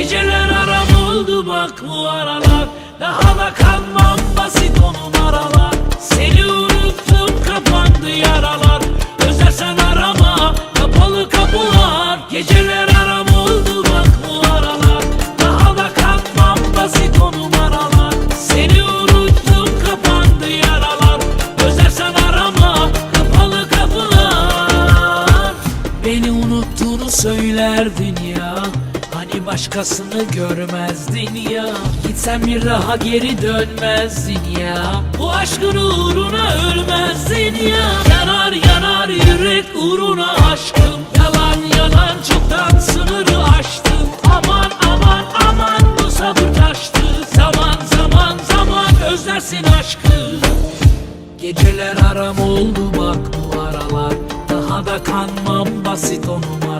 Geceler aram oldu bak bu aralar, daha da kanmam basit o numaralar. Seni unuttum kapandı yaralar, özlersen arama kapalı kapılar. Geceler aram oldu bak bu aralar, daha da kanmam basit o numaralar. Seni unuttum kapandı yaralar, özlersen arama kapalı kapılar. Beni unuttuğunu söylerdin ya, hani başkasını görmezdin ya. Gitsen bir daha geri dönmezdin ya, bu aşkın uğruna ölmezdin ya. Yanar yanar yürek uğruna aşkım, yalan yalan çoktan